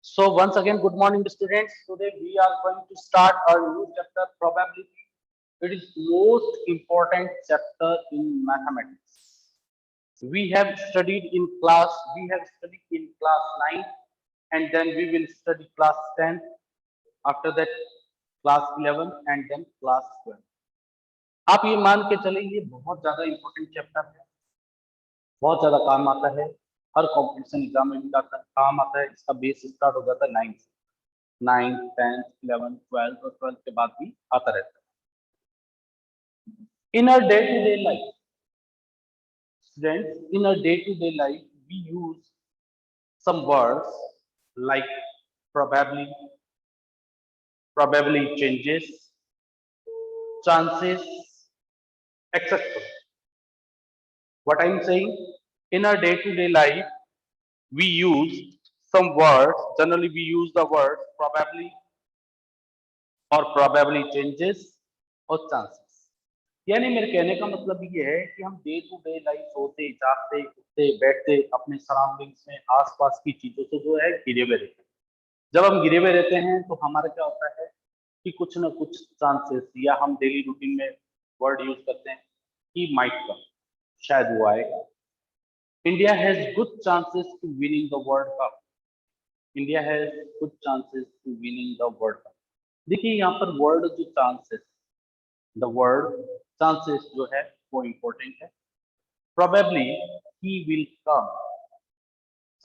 So once again, good morning, students. Today we are going to start our new chapter, probability. It is most important chapter in mathematics. We have studied in class. We have studied in class 9, and then we will study class 10. After that, class 11, and then class 12. आप ये मान के चलें, ये बहुत ज्यादा important chapter है, बहुत ज्यादा काम आता है, हर कॉम्पिटिशन एग्जाम में भी काम आता है। इसका बेस स्टार्ट हो जाता है 9 से, 9, 10, 11, 12 और 12 के बाद भी आता रहता है। In our day to day life, students, in our day to day life we use some words like probably, probably changes, chances, etc. What I'm saying, in our day-to-day life, we use some words. Generally, we use the word probably or probably changes और chances. यानी मेरे कहने का मतलब ये है कि हम डे टू डे लाइफ सोते, जागते, उठते, बैठते, अपने सराउंडिंग्स में आसपास की चीजों से जो है घिरे हुए रहते हैं। जब हम घिरे हुए रहते हैं तो हमारा क्या होता है कि कुछ ना कुछ चांसेस, या हम डेली रूटीन में वर्ड यूज करते हैं कि माइट कम, शायद वो आएगा। India has good chances to winning the world cup. India has good chances to winning the world cup. देखिए यहाँ पर वर्ड जो चांसेस, द वर्ड चांसेस जो है वो इम्पोर्टेंट है। प्रोबेबली ही विल कम,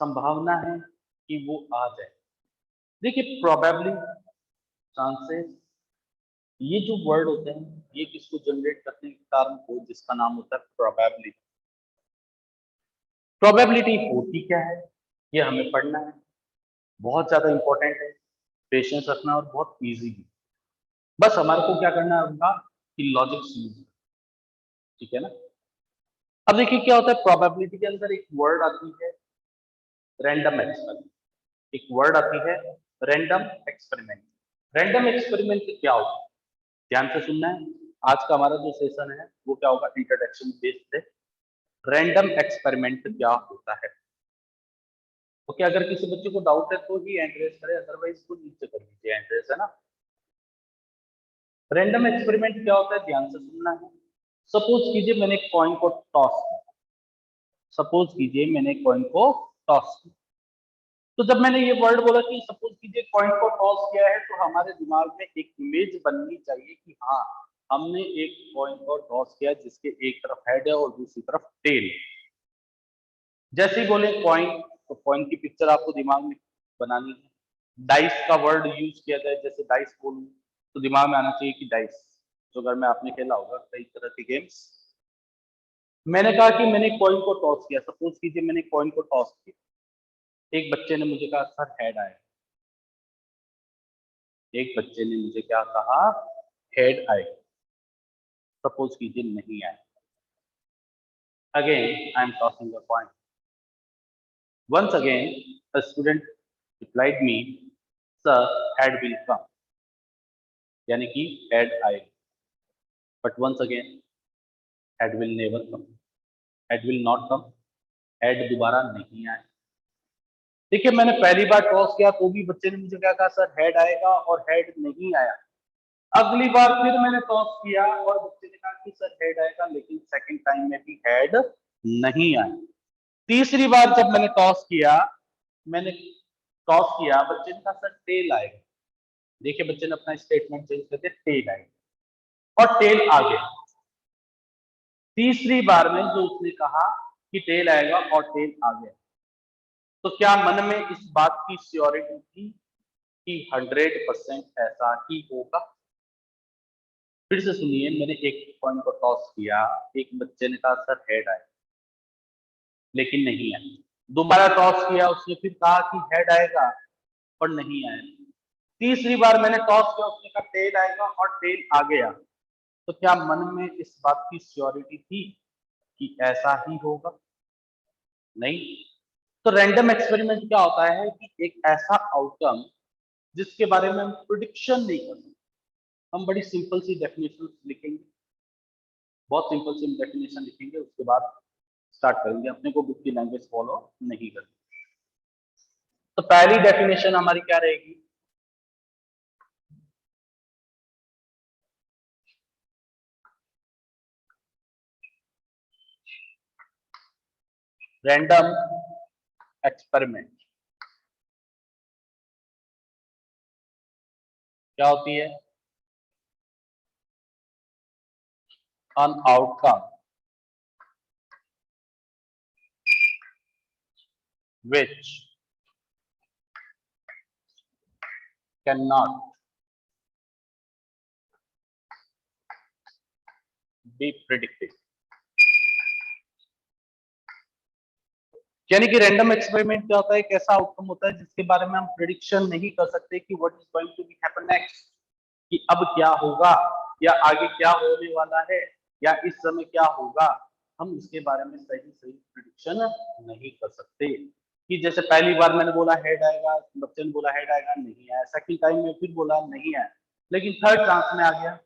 संभावना है कि वो आ जाए। देखिए प्रोबेबली, चांसेस, ये जो वर्ड होते हैं ये किसको जनरेट करते हैं? टर्म को, जिसका नाम होता है प्रोबेबिलिटी। प्रोबेबिलिटी होती क्या है ये हमें पढ़ना है, बहुत ज्यादा इंपॉर्टेंट है, पेशेंस रखना और बहुत इजी भी। बस हमारे को क्या करना होगा कि लॉजिक यूज, ठीक है ना। अब देखिए क्या होता है, प्रोबेबिलिटी के अंदर एक वर्ड आती है रैंडम एक्सपेरिमेंट। एक वर्ड आती है रैंडम एक्सपेरिमेंट। रैंडम एक्सपेरिमेंट क्या होता है, ध्यान से सुनना है। आज का हमारा जो सेशन है वो क्या होगा, इंट्रोडक्शन बेस्ड है। रैंडम एक्सपेरिमेंट क्या होता है, ओके। अगर किसी बच्चे को डाउट है तो ही एंट्रेस करे, अदरवाइज को नीचे कर लीजिए एंट्रेस, है ना। रैंडम एक्सपेरिमेंट क्या होता है, ध्यान से सुनना है। सपोज कीजिए मैंने एक कॉइन को टॉस किया, सपोज कीजिए मैंने कॉइन को टॉस किया। तो जब मैंने ये वर्ड बोला कि सपोज कीजिए कॉइन को टॉस किया है, तो हमारे दिमाग में एक इमेज बननी चाहिए कि हाँ, हमने एक कॉइन को टॉस किया जिसके एक तरफ हेड है और दूसरी तरफ टेल। जैसे ही बोले कॉइन, तो कॉइन की पिक्चर आपको दिमाग में बनानी है। डाइस का वर्ड यूज किया जाए, जैसे डाइस बोलूं तो दिमाग में आना चाहिए कि डाइस, जो घर में आपने खेला होगा कई तरह के गेम्स। मैंने कहा कि मैंने कॉइन को टॉस किया, सपोज कीजिए मैंने कॉइन को टॉस किया। एक बच्चे ने मुझे कहा सर हेड आए, एक बच्चे ने मुझे क्या कहा, हेड आए। सपोज कीजिए नहीं आए। Again I am tossing the coin. Once again a student replied me, sir head will come, यानी कि head आए। but once again head will never come, head will not come, head दोबारा नहीं आए। देखिए मैंने पहली बार टॉस किया तो भी बच्चे ने मुझे क्या कहा, सर हेड आएगा, और हेड नहीं आया। अगली बार फिर मैंने टॉस किया और बच्चे ने कहा कि सर हेड आएगा, लेकिन सेकंड टाइम में भी हेड नहीं आया। तीसरी बार जब मैंने टॉस किया, बच्चे ने कहा सर टेल आएगा। देखिए बच्चे ने अपना स्टेटमेंट चेंज कर दिया, टेल आएगा, और टेल आ गया। तीसरी बार में जो उसने कहा कि टेल आएगा और टेल आ गया, तो क्या मन में इस बात की श्योरिटी थी कि 100% ऐसा ही होगा? फिर से सुनिए, मैंने एक पॉइंट को टॉस किया, एक बच्चे ने कहा सर हेड आए, लेकिन नहीं आया। दोबारा टॉस किया, उसने फिर कहा कि हेड आएगा, पर नहीं आया। तीसरी बार मैंने टॉस किया, उसने कहा टेल आएगा, और टेल आ गया। तो क्या मन में इस बात की श्योरिटी थी कि ऐसा ही होगा? नहीं। तो रैंडम एक्सपेरिमेंट क्या होता है कि एक ऐसा आउटकम जिसके बारे में हम प्रिडिक्शन नहीं कर सकते। हम बड़ी सिंपल सी डेफिनेशन लिखेंगे, बहुत सिंपल सी डेफिनेशन लिखेंगे, उसके बाद स्टार्ट करेंगे। अपने को बुक की लैंग्वेज फॉलो नहीं करनी। तो पहली डेफिनेशन हमारी क्या रहेगी? रैंडम एक्सपेरिमेंट क्या होती है? an outcome which cannot be predicted। यानी कि रैंडम एक्सपेरिमेंट क्या होता है? एक ऐसा आउटकम होता है जिसके बारे में हम प्रिडिक्शन नहीं कर सकते कि what is going to be happen next, कि अब क्या होगा या आगे क्या होने वाला है या इस समय क्या होगा, हम इसके बारे में सही सही प्रिडिक्शन नहीं कर सकते। कि जैसे पहली बार मैंने बोला हेड आएगा, बच्चे ने बोला हेड आएगा, नहीं आया। सेकंड टाइम में फिर बोला नहीं आया, लेकिन थर्ड चांस में आ गया।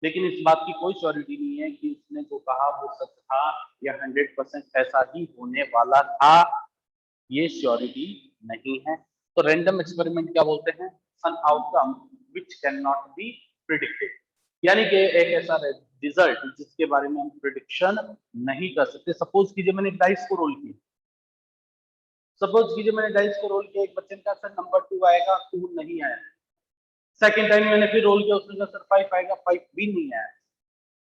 लेकिन इस बात की कोई श्योरिटी नहीं है कि उसने जो कहा वो सच था या 100% ऐसा ही होने वाला था, ये श्योरिटी नहीं है। तो रैंडम एक्सपेरिमेंट क्या बोलते हैं? An outcome which can not be predicted, यानी कि एक ऐसा रिजल्ट जिसके बारे में हम प्रिडिक्शन नहीं कर सकते। सपोज कीजिए मैंने डाइस को रोल किया, सपोज कीजिए मैंने डाइस को रोल किया, एक बच्चे ने कहा सर नंबर 2 आएगा, 2 नहीं आया। सेकंड टाइम मैंने फिर रोल किया, उसने कहा सर 5 आएगा, 5 भी नहीं आया।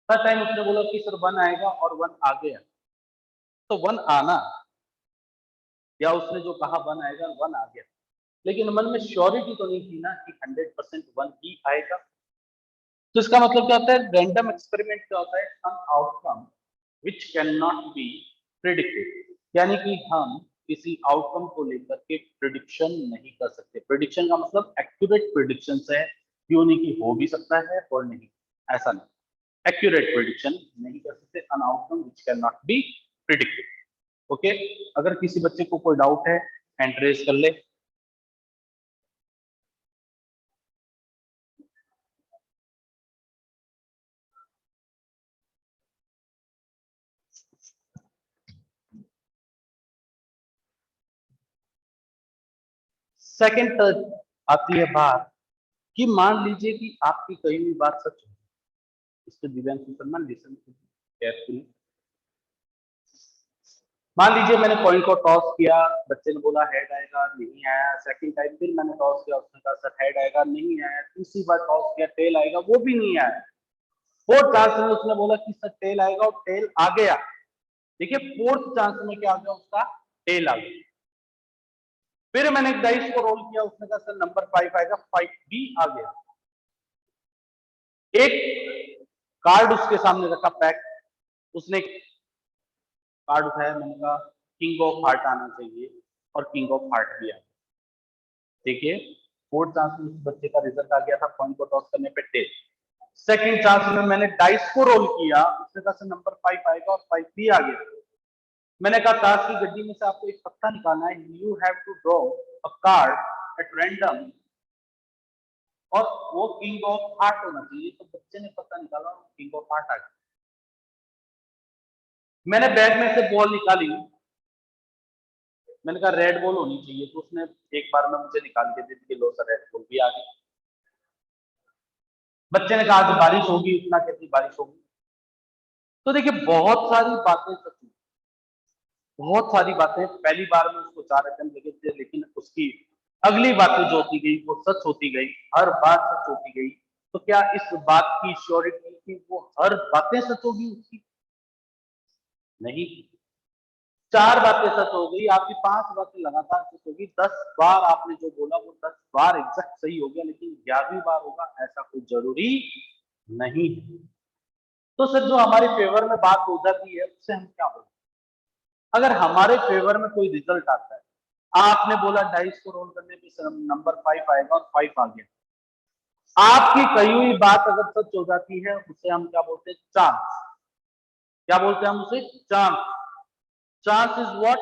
हर टाइम उसने बोला कि सर 1 आएगा और 1 आ गया। तो 1 आना या उसने जो कहा 1 आएगा, 1 आ गया, लेकिन मन में श्योरिटी तो नहीं थी ना कि 100% 1 ही आएगा। तो इसका मतलब क्या होता है? रैंडम एक्सपेरिमेंट क्या होता है? Some outcome which can not be predicted, यानी कि हम किसी आउटकम को लेकर के प्रिडिक्शन नहीं कर सकते। प्रिडिक्शन का मतलब एक्यूरेट प्रिडिक्शन है, क्यों नहीं कि हो भी सकता है और नहीं, ऐसा नहीं। एक्यूरेट प्रिडिक्शन नहीं कर सकते, an outcome which can not be predicted. Okay, अगर किसी बच्चे को कोई डाउट है हैंड रेज कर ले। सेकंड आती है बात कि मान लीजिए कि आपकी कही हुई बात सच है। इसको दिव्यांशु शर्मा लिसन केयरफुली। मान लीजिए मैंने कॉइन को टॉस किया, बच्चे ने बोला हेड आएगा, नहीं आया। सेकंड टाइम फिर मैंने टॉस किया, उसने कहा सर हेड आएगा, नहीं आया। तीसरी बार टॉस किया, टेल आएगा, वो भी नहीं आया। फोर्थ चांस में उसने बोला कि सर टेल आएगा और टेल आ गया। देखिए फोर्थ चांस में क्या आ गया, उसका टेल आ गया। फिर मैंने एक डाइस को रोल किया, उसने कहा सर नंबर 5 आएगा, 5 भी आ गया। एक कार्ड उसके सामने रखा पैक, उसने कार्ड उठाया, मैंने कहा किंग ऑफ हार्ट आना चाहिए और किंग ऑफ हार्ट भी आ गया। देखिए फोर्थ चांस में उस बच्चे का रिजल्ट आ गया था कॉइन को टॉस करने पे टेल। सेकंड चांस में मैंने डाइस को रोल किया, उसने कहा सर नंबर 5 आएगा और 5 भी आ गया। मैंने कहा ताश की गड्डी में से आपको एक पत्ता निकालना है, you have to draw a card at random और वो किंग ऑफ हार्ट होना चाहिए। तो बच्चे ने पत्ता निकाला और किंग ऑफ हार्ट आ गया। मैंने बैग में से बॉल निकाली, मैंने कहा रेड बॉल होनी चाहिए, तो उसने एक बार में मुझे निकाल के दे दी, लो सर रेड बॉल भी आ गई। बच्चे ने कहा आज बारिश होगी, इतना कैसी बारिश होगी। तो देखिए बहुत सारी बातें सच, बहुत सारी बातें पहली बार में उसको 4 अटेम्प्ट लगे थे, लेकिन उसकी अगली बातें जो होती गई वो सच होती गई, हर बात सच होती गई। तो क्या इस बात की श्योरिटी कि वो हर बातें सच होगी उसकी? नहीं। 4 बातें सच हो गई, आपकी 5 बातें लगातार सच होगी, 10 बार आपने जो बोला वो 10 बार एग्जैक्ट सही हो गया, लेकिन 11वीं बार होगा ऐसा कोई जरूरी नहीं है। तो सर जो हमारे फेवर में बात हो जाती है उससे हम क्या बोलते हैं? अगर हमारे फेवर में कोई रिजल्ट आता है, आपने बोला डाइस को रोल करने पे नंबर 5 आएगा और 5 आ गया, आपकी कही हुई बात अगर सच हो जाती है उसे हम क्या बोलते हैं? चांस। क्या बोलते हैं हम उसे? चांस। चांस इज व्हाट,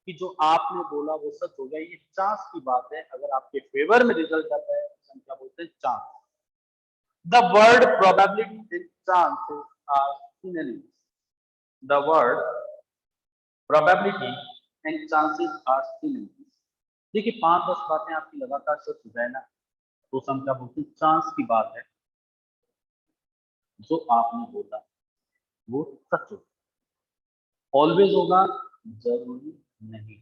कि जो आपने बोला वो सच हो गया, ये चांस की बात है। अगर आपके फेवर में रिजल्ट आता है हम क्या बोलते हैं? Chance. The word probability and chances are synonyms. The word probability and chances are synonyms. देखिए 5-10 बातें आपकी लगातार सच हो जाए ना, तो हम क्या बोलते हैं, चांस की बात है। जो आपने बोला वो सच हो, ऑलवेज होगा जरूरी नहीं,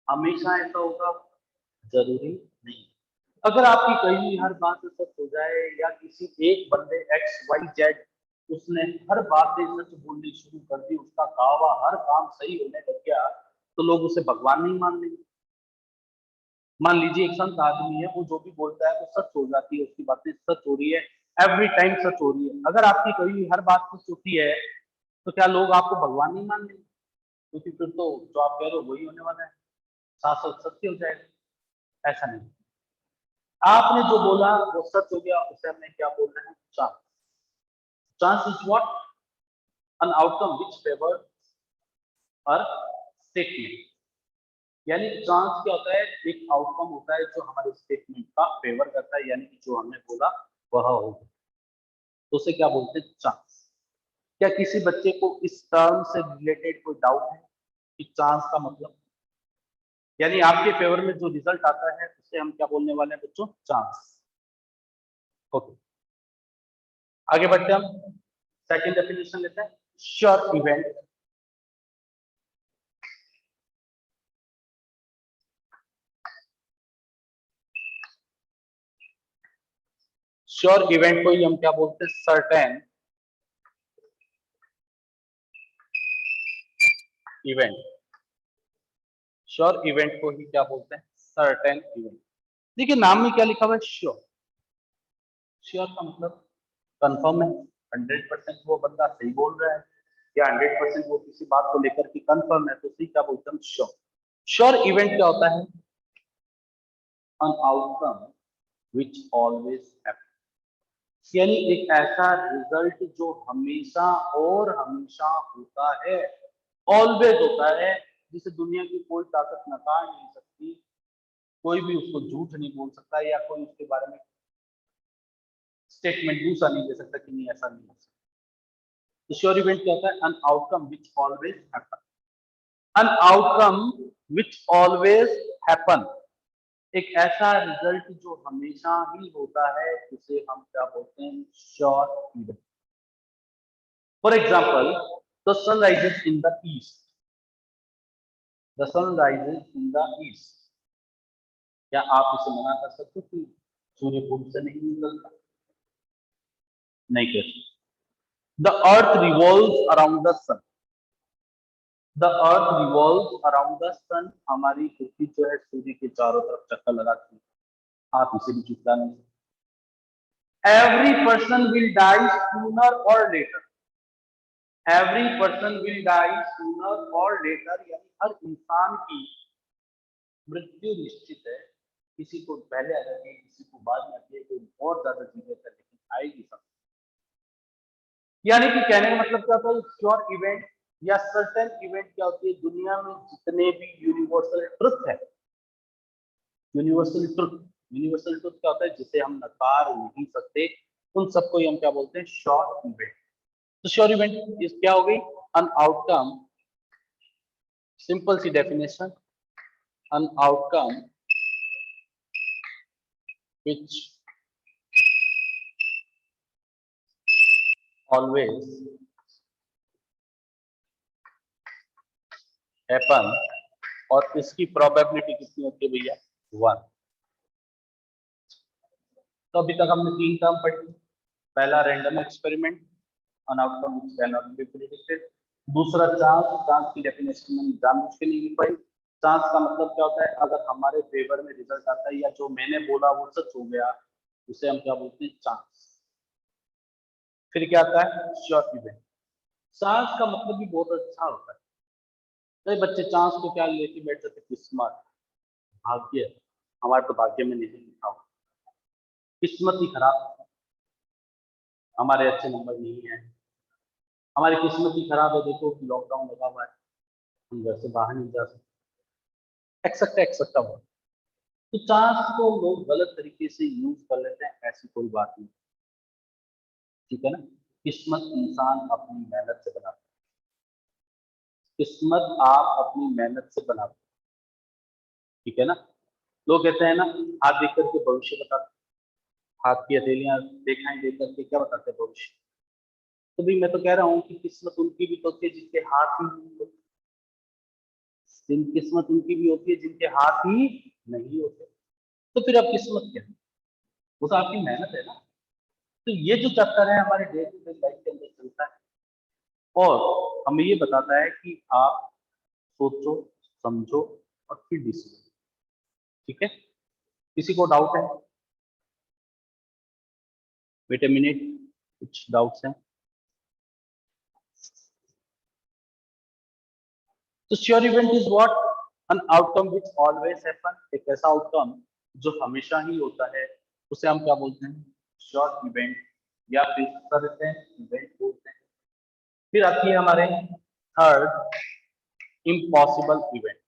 हमेशा ऐसा होगा जरूरी नहीं। अगर आपकी कही हुई हर बात से सच हो जाए, या किसी एक बंदे XYZ उसने हर बात से सच बोलनी शुरू कर दी, उसका कहा हुआ हर काम सही होने लग गया, तो लोग उसे भगवान नहीं मान लेंगे। मान लीजिए एक संत आदमी है, वो जो भी बोलता है वो सच हो जाती है, उसकी बातें सच हो रही है, एवरी टाइम सच हो रही है। अगर आपकी कही हुई हर बात सच होती है, तो क्या लोग आपको भगवान नहीं मान लेंगे? क्योंकि फिर तो जो आप कह रहे हो वही होने वाला है, साथ साथ सत्य हो जाएगा। ऐसा नहीं, आपने जो बोला वो सच हो गया, उसे हमने क्या बोल रहे हैं, chance. Chance is what, N outcome which favour और स्टेटमेंट। यानी चांस क्या होता है, एक आउटकम होता है जो हमारे स्टेटमेंट का फेवर करता है, यानी कि जो हमने बोला वह होगा, तो उसे क्या बोलते हैं, चांस। क्या किसी बच्चे को इस टर्म से रिलेटेड कोई डाउट है कि चांस का मतलब, यानी आपके फेवर में जो रिजल्ट आता है उसे हम क्या बोलने वाले हैं बच्चों, चांस। ओके, आगे बढ़ते हैं हम, सेकंड डेफिनेशन लेते हैं, श्योर इवेंट। श्योर इवेंट को ही हम क्या बोलते हैं, सर्टेन इवेंट। श्योर इवेंट को ही क्या बोलते हैं, सर्टेन इवेंट। देखिए नाम में क्या लिखा हुआ है, श्योर। श्योर का मतलब कंफर्म है, 100% वो बंदा सही बोल रहा है, या 100% वो किसी बात को लेकर के कंफर्म है, तो उसी क्या बोलते हैं, श्योर। श्योर इवेंट क्या होता है, an outcome which always happen. यानी एक ऐसा रिजल्ट जो हमेशा और हमेशा होता है, ऑलवेज होता है, जिसे दुनिया की कोई ताकत नकार नहीं सकती, कोई भी उसको झूठ नहीं बोल सकता, या कोई उसके बारे में स्टेटमेंट दूसरा नहीं दे सकता कि नहीं ऐसा नहीं हो सकता। श्योर इवेंट क्या होता है, an outcome which always happen. N outcome which always happen, एक ऐसा रिजल्ट जो हमेशा ही होता है, जिसे हम क्या बोलते हैं, sure event. For example, the sun rises in the east. The sun rises in the east, क्या आप इसे मना कर सकते कि सूर्य पूर्व से नहीं निकलता? नहीं कर सकते। The earth revolves around the sun. The earth revolves around the sun, हमारी पृथ्वी जो है सूर्य के चारों तरफ चक्कर लगाती है, आप इसे भी चुटला नहीं सकते। Every person will die sooner और later. Every person will die sooner और लेटर, यानी हर इंसान की मृत्यु निश्चित है। किसी को पहले आ जाती है, किसी को बाद में आती है, कोई और ज्यादा जीवित है, लेकिन आएगी सब। यानी कि कहने का मतलब क्या होता है, श्योर इवेंट या सर्टेन इवेंट क्या होती है, दुनिया में जितने भी यूनिवर्सल ट्रुथ है, यूनिवर्सल ट्रुथ क्या होता है, जिसे हम नकार नहीं सकते, उन सबको हम क्या बोलते हैं, श्योर इवेंट। तो श्योर इवेंट इस क्या हो गई, एन आउटकम, सिंपल सी definition, an outcome which always happen, और इसकी प्रोबेबिलिटी कितनी होती है भैया, 1। तो अभी तक हमने 3 टर्म पढ़ी। पहला random experiment, an outcome which can not B predicted. दूसरा चांस, चांस की डेफिनेशन में जानबूझ के नहीं लिख पाई। चांस का मतलब क्या होता है, अगर हमारे फेवर में रिजल्ट आता है, या जो मैंने बोला वो सच हो गया, उसे हम क्या बोलते हैं, चांस। फिर क्या आता है, श्योर इवेंट। चांस का मतलब भी बहुत अच्छा होता है। कई बच्चे चांस को क्या लेके बैठ जाते, किस्मत, भाग्य। हमारे तो भाग्य में नहीं लिखा हुआ, किस्मत ही खराब, हमारे अच्छे नंबर नहीं है, हमारी किस्मत ही खराब है, देखो लॉकडाउन लगा हुआ है, हम घर से बाहर नहीं जा सकते, एक्सेट्रा एक्सेट्रा। तो चांस को लोग गलत तरीके से यूज कर लेते हैं, ऐसी कोई बात नहीं, ठीक है ना। किस्मत इंसान अपनी मेहनत से बनाता है, किस्मत आप अपनी मेहनत से बनाते ठीक है ना। लोग कहते हैं ना, हाथ देख करके भविष्य बताते, हाथ की हथेलियां दिखाई देख करके क्या बताते हैं, भविष्य। तो भी मैं तो कह रहा हूँ कि किस्मत उनकी भी तो होती है जिसके हाथ ही नहीं होते। किस्मत उनकी भी होती है जिनके हाथ ही नहीं होते। तो फिर अब किस्मत क्या है? वो तो आपकी मेहनत है ना। तो ये जो चैप्टर है हमारे डे टू डे लाइफ के अंदर चलता है और हमें ये बताता है कि आप सोचो, समझो और फिर डिसीजन। ठीक है, किसी को डाउट है? वेट ए मिनट, कुछ डाउट्स हैं? तो sure event is what? An outcome which always happen. एक ऐसा आउटकम जो हमेशा ही होता है, उसे हम क्या बोलते हैं? श्योर इवेंट, या फिर सर्टेन इवेंट बोलते हैं। फिर आती है हमारे third, impossible event.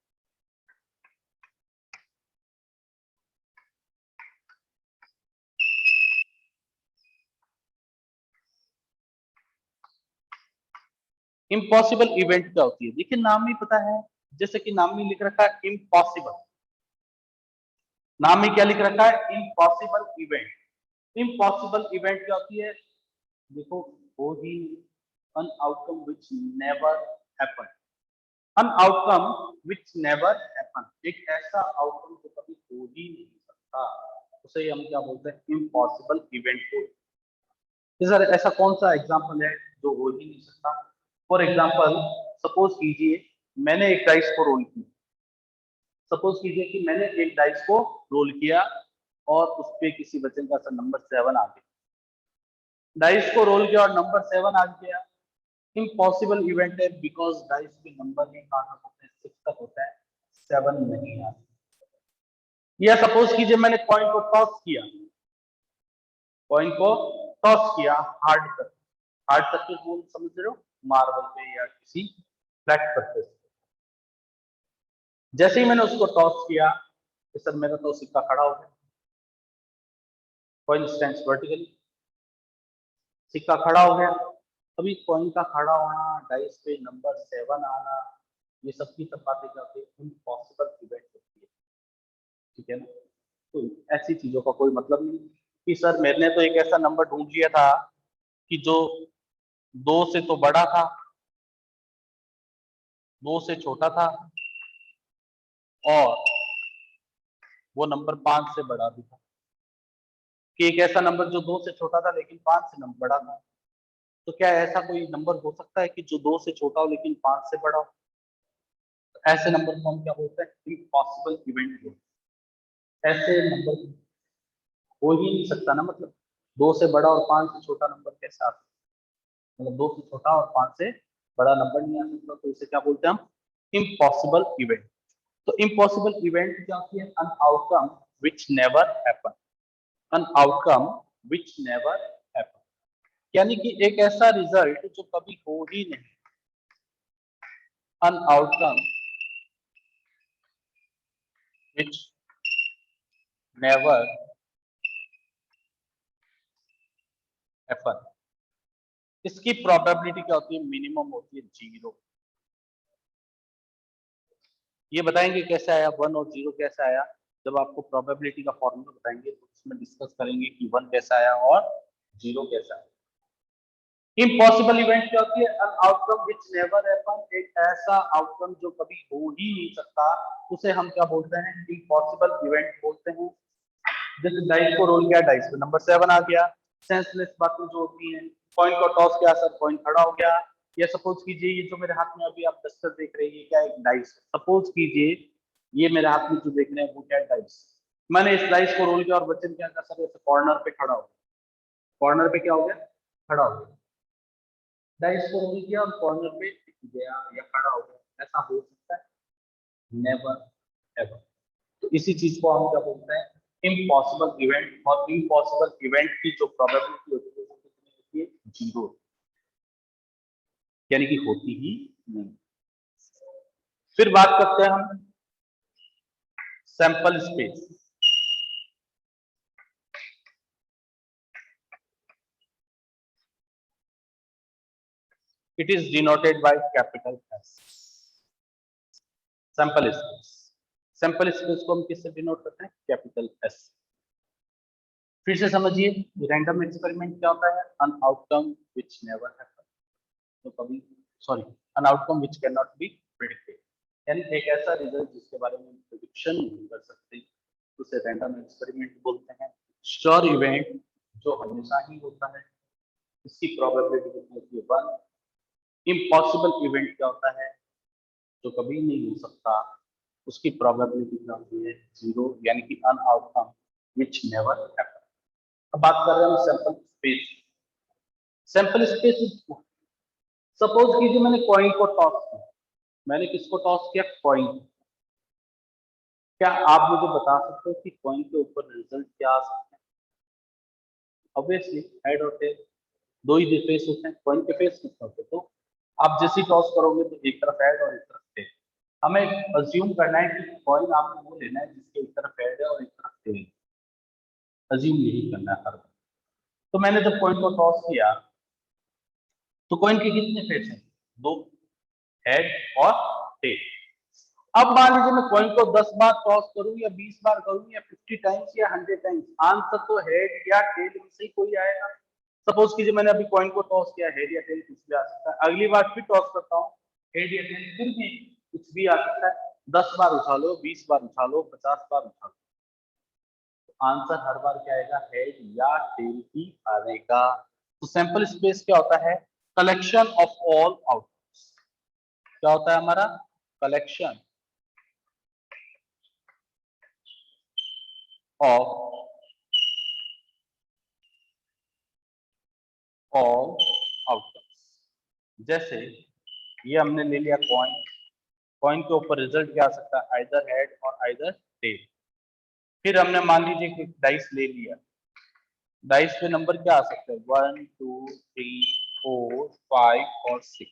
Impossible event क्या होती है? देखिए नाम ही पता है, जैसे कि नाम में लिख रखा है इम्पॉसिबल, नाम में क्या लिख रखा है? Impossible event. इम्पॉसिबल इवेंट क्या होती है? देखो, वो ही an outcome which never happened, an outcome which never happened, एक ऐसा आउटकम जो कभी हो ही नहीं सकता, उसे हम क्या बोलते हैं? इम्पॉसिबल इवेंट बोलते हैं। सर ऐसा कौन सा एग्जांपल है जो हो ही नहीं सकता? फॉर एग्जांपल, सपोज कीजिए मैंने एक डाइस को रोल किया। सपोज कीजिए कि मैंने एक डाइस को रोल किया और उस पे किसी वजन का सा नंबर 7 आ गया। डाइस को रोल किया और नंबर 7 आ गया। इम्पॉसिबल इवेंट है, बिकॉज डाइस के नंबर ही कहाँ तक होते हैं? 6 तक होता है, 7 नहीं आता। या सपोज कीजिए मैंने कॉइन को टॉस किया, कॉइन को टॉस किया हार्ड कर, हार्ड करके बोल समझ रहे हो, मार्बल पे या किसी फ्लैट सरफेस। जैसे ही मैंने उसको टॉस किया, तो सर मेरा तो सिक्का खड़ा हो गया, कॉइन स्टैंड्स वर्टिकली, सिक्का खड़ा हो गया। अभी कॉइन का खड़ा होना, डाइस पे नंबर 7 आना, ये सब की सब बातें क्या होती है? इम्पॉसिबल इवेंट होती है। ठीक है ना। तो ऐसी चीजों का कोई मतलब नहीं कि सर मैंने तो एक ऐसा नंबर ढूंढ लिया था कि जो 2 से तो बड़ा था, 2 से छोटा था और वो नंबर 5 से बड़ा भी था। कि एक ऐसा नंबर जो 2 से छोटा था लेकिन 5 से नंबर बड़ा था। तो क्या ऐसा कोई नंबर हो सकता है कि जो 2 से छोटा हो लेकिन 5 से बड़ा हो? तो ऐसे नंबर को हम क्या बोलते हैं? इम्पॉसिबल इवेंट बोलते हैं। ऐसे नंबर हो ही नहीं सकता ना, मतलब 2 से बड़ा और 5 से छोटा नंबर कैसे आ सकता है? मतलब 2 से छोटा और 5 से बड़ा नंबर नहीं आ सकता, तो इसे क्या बोलते हैं हम? Impossible event. तो इम्पॉसिबल इवेंट क्या होती है? An outcome which never happen, N outcome which never happen, यानी कि एक ऐसा रिजल्ट जो कभी हो ही नहीं। N outcome which never happen. इसकी प्रोबेबिलिटी क्या होती है? मिनिमम होती है 0। ये बताएंगे कैसे आया 1 और 0 कैसे आया? जब आपको प्रोबेबिलिटी का फॉर्मूला बताएंगे तो उसमें डिस्कस करेंगे कि 1 कैसे आया और 0 कैसे आया। इम्पॉसिबल इवेंट क्या होती है? An outcome which never happen, एक ऐसा आउटकम जो कभी हो ही नहीं सकता, उसे हम क्या बोलते हैं? इम्पॉसिबल इवेंट बोलते हैं। जैसे डाइस को रोल किया, डाइस पे नंबर 7 आ गया, सेंसलेस बातें जो होती हैं। कॉइन को टॉस किया, सर कॉइन खड़ा हो गया। या सपोज कीजिए ये जो मेरे हाथ में अभी आप डस्टर देख रहे हैं, ये क्या? एक डाइस है। सपोज कीजिए ये मेरे हाथ में जो देख रहे हैं वो क्या? डाइस। मैंने इस डाइस को रोल किया और बच्चे ने क्या कहा? सर ऐसे कॉर्नर पे खड़ा हो गया। कॉर्नर पे क्या हो गया? खड़ा हो गया। डाइस को रोल किया और कॉर्नर पे गया या खड़ा हो गया। ऐसा हो सकता है? Never ever. तो इसी चीज को हम क्या बोलते हैं? Impossible event. और इम्पॉसिबल इवेंट की जो प्रोबेबिलिटी होती है वो कितनी होती है? 0, यानी कि होती ही नहीं। फिर बात करते हैं हम sample space. It is denoted by capital S. Sample space, sample space को हम किससे डिनोट करते हैं? Capital S. फिर से समझिए, रैंडम एक्सपेरिमेंट क्या होता है? अन आउटकम विच नेवर हैपन, तो कभी sorry N outcome which can not be predicted, यानी एक ऐसा रिजल्ट जिसके बारे में प्रिडिक्शन नहीं कर सकते, उसे रैंडम एक्सपेरिमेंट बोलते हैं। श्योर इवेंट जो हमेशा ही होता है, इसकी प्रोबेबिलिटी कितनी होती है? 1। इम्पॉसिबल इवेंट क्या होता है? जो कभी नहीं हो सकता, उसकी प्रोबेबिलिटी क्या होती है? 0, यानी कि अन आउटकम विच नेवर हैपन। अब बात कर रहे हैं sample space. Sample space, suppose कीजिए मैंने कॉइन को टॉस किया। मैंने किसको टॉस किया? कॉइन। क्या आप मुझे बता सकते हो कि कॉइन के ऊपर रिजल्ट क्या आ सकता है? ऑब्वियसली हेड और टेल, दो ही फेस होते हैं। कॉइन के फेस कितने होते हैं? तो आप जैसे टॉस करोगे तो एक तरफ हेड और एक तरफ टेल। हमें अज्यूम करना है कि कॉइन आपको वो लेना है जिसके एक तरफ हेड है और एक तरफ टेल। अज्यूम यही करना है हर बार। तो मैंने जब कॉइन को टॉस किया तो कॉइन के कितने फेस हैं? 2, हेड और टेल। अब मान लीजिए मैं कॉइन को 10 बार टॉस करूं या 20 बार करूं या 50 टाइम्स या 100 टाइम्स, आंसर तो हेड या टेल में से ही कोई आएगा। सपोज कीजिए मैंने अभी कॉइन को टॉस किया, हेड या टेल कुछ भी आ सकता है। अगली बार फिर टॉस करता हूं, हेड या टेल, फिर भी कुछ भी आ सकता है। 10 बार उठा लो, 20 बार उठा लो, 50 बार उठा लो, तो आंसर हर बार क्या आएगा? हेड या टेल ही आएगा। तो सैंपल स्पेस क्या होता है? Collection of all outputs. क्या होता है हमारा? Collection of all outcomes. जैसे ये हमने ले लिया कॉइन, कॉइन के ऊपर रिजल्ट क्या आ सकता है? आइदर हेड और आइदर टेल। फिर हमने मान लीजिए कि डाइस ले लिया, डाइस पे नंबर क्या आ सकता है? 1 2 3 4 5 और 6।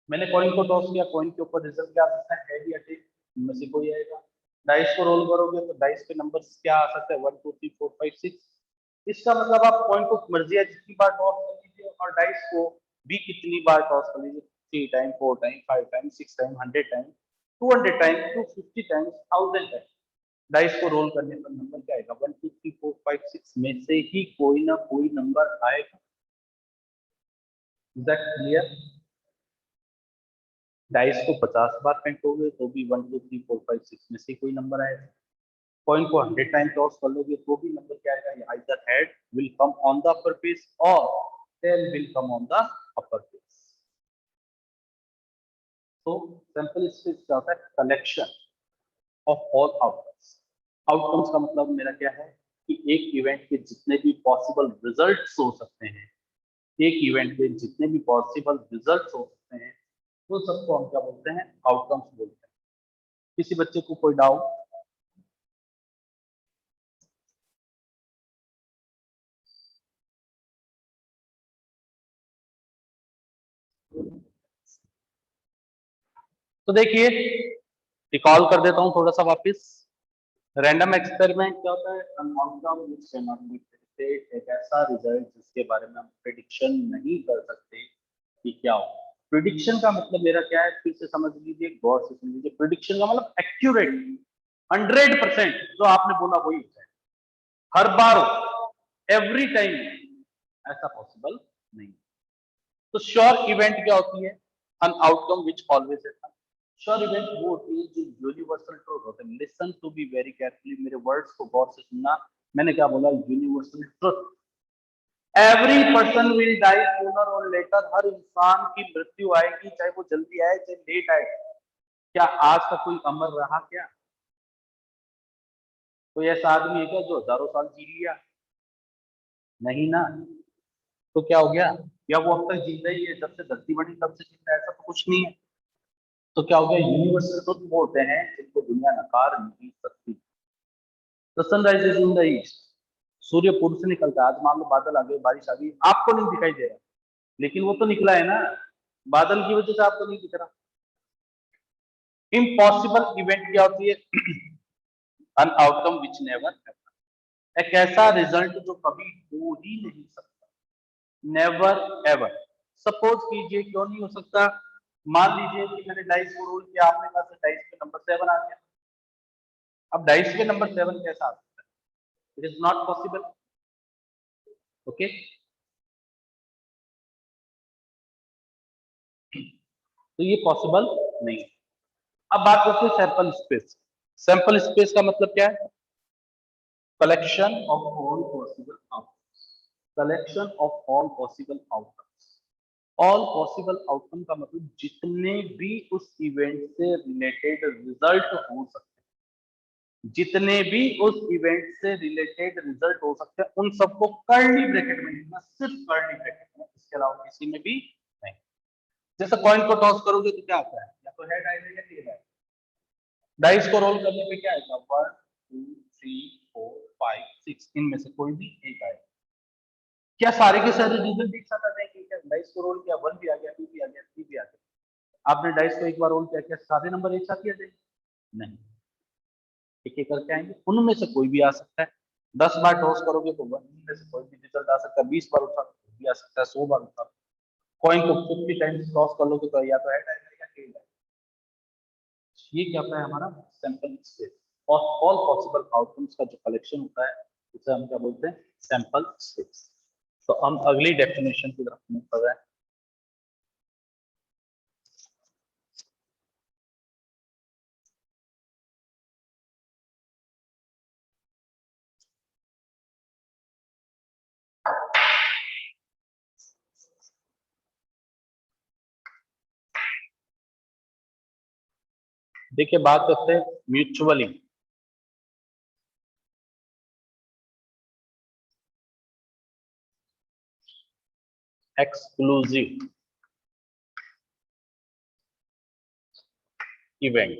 मैंने कॉइन को टॉस किया, कॉइन के ऊपर रिजल्ट क्या आ सकता है? हेड या टेल, इनमें से कोई आएगा। डाइस को रोल करोगे तो डाइस पे नंबर क्या आ सकता है? 1 2 3 4 5 6। इसका मतलब आप कॉइन को मर्जी है जितनी बार टॉस कर लीजिए और डाइस को भी कितनी बार टॉस कर लीजिए, 3 time, 4 time, 5 time, 6 time, 100 time, 200 time, 250 time, 1000 time. Dice को रोल करने पर नंबर क्या आएगा? 1 2 3 4 5 6 में से ही कोई ना कोई नंबर आएगा। Is that clear? डाइस को 50 बार फेंकोगे तो भी 1 2 3 4 5 6 में से कोई नंबर आएगा। कॉइन को 100 टाइम टॉस कर लोगे तो भी नंबर क्या आएगा? Either head will come on the upper face or tail will come on the upper face. तो सैंपल स्पेस क्या होता है? Collection of all outcomes. Outcomes का मतलब मेरा क्या है कि एक इवेंट के जितने भी पॉसिबल रिजल्ट्स हो सकते हैं, एक इवेंट के जितने भी पॉसिबल रिजल्ट्स हो सकते हैं, वो सबको हम क्या बोलते हैं? आउटकम्स बोलते हैं। किसी बच्चे को कोई डाउट? तो देखिए, रिकॉल कर देता हूं थोड़ा सा वापस। रैंडम एक्सपेरिमेंट क्या होता है? An outcome which cannot be predicted, एक ऐसा रिजल्ट जिसके बारे में हम प्रिडिक्शन नहीं कर सकते कि क्या हो। प्रिडिक्शन का मतलब मेरा क्या है? फिर से समझ लीजिए, गौर से सुन लीजिए। प्रिडिक्शन का मतलब एक्यूरेट, 100% जो आपने बोला वही होता है, हर बार, एवरी टाइम, ऐसा पॉसिबल नहीं। तो श्योर इवेंट क्या होती है? An outcome which always happen. Sure event वो होती है जो यूनिवर्सल ट्रूथ होते हैं। Listen to be very carefully, मेरे वर्ड्स को गौर से सुनना। मैंने क्या बोला? Universal truth. Every person will die sooner और लेटर। हर इंसान की मृत्यु आएगी, चाहे वो जल्दी आए चाहे लेट आए। क्या आज तक कोई अमर रहा क्या? कोई ऐसा आदमी है क्या जो हजारों साल जी लिया? नहीं ना। तो क्या हो गया? या वो अब तक जिंदा ही है, जब से धरती बनी तब से जिंदा है? ऐसा तो कुछ नहीं है। तो क्या हो गया? यूनिवर्सल ट्रुथ वो होते हैं जिनको दुनिया नकार नहीं सकती। The sunrise is in the east. सूर्य पूर्व से निकलता है। आज मान लो बादल आ गए, बारिश आ गई, आपको नहीं दिखाई दे रहा, लेकिन वो तो निकला है ना। बादल की वजह से आपको नहीं दिख रहा। इम्पॉसिबल इवेंट क्या होती है? An outcome which never happen. एक ऐसा रिजल्ट जो कभी हो ही नहीं सकता। Never ever. सपोज कीजिए, क्यों नहीं हो सकता? मान लीजिए कि मैंने डाइस को रोल किया, आपने कहा डाइस पे 7 आ गया। अब डाइस पे नंबर 7 कैसा आ सकता है? It is not possible. Okay, तो ये पॉसिबल नहीं है। अब बात करते हैं सैंपल स्पेस। सैंपल स्पेस का मतलब क्या है? Collection of all possible outcomes. Collection of all possible outcomes. All possible outcome का मतलब जितने भी उस इवेंट से रिलेटेड रिजल्ट हो सकते हैं, जितने भी उस इवेंट से रिलेटेड रिजल्ट हो सकते हैं, उन सबको कर्ली ब्रैकेट में लिखना, सिर्फ कर्ली ब्रैकेट में, इसके अलावा किसी में भी नहीं। जैसे कॉइन को टॉस करोगे तो क्या आता है? या तो हेड आएगा या टेल आएगा। डाइस को रोल करने पे क्या आएगा? 1 2 3 4 5 6, इनमें से कोई भी एक आएगा। क्या सारे के सारे रिजल्ट एक साथ आ जाएंगे? क्या डाइस को रोल किया 1 भी आ गया, 2 भी आ गया, 3 भी आ गया, आपने डाइस को एक बार रोल किया, क्या सारे नंबर एक साथ ही आ जाएंगे? नहीं, एक एक करके आएंगे, उनमें से कोई भी आ सकता है। 10 बार टॉस करोगे तो उनमें से कोई भी रिजल्ट आ सकता है, 20 बार उठा भी आ सकता है, 100 बार उठा। कॉइन को 50 टाइम्स टॉस कर लोगे तो या तो हेड आएगा या टेल आएगा। ये क्या होता है? हमारा सैंपल स्पेस। और ऑल पॉसिबल आउटकम्स का जो कलेक्शन होता है उसे हम क्या बोलते हैं? Sample space. तो हम अगली डेफिनेशन की तरफ मूव कर रहे हैं। देखिए, बात करते हैं म्यूचुअली एक्सक्लूसिव इवेंट।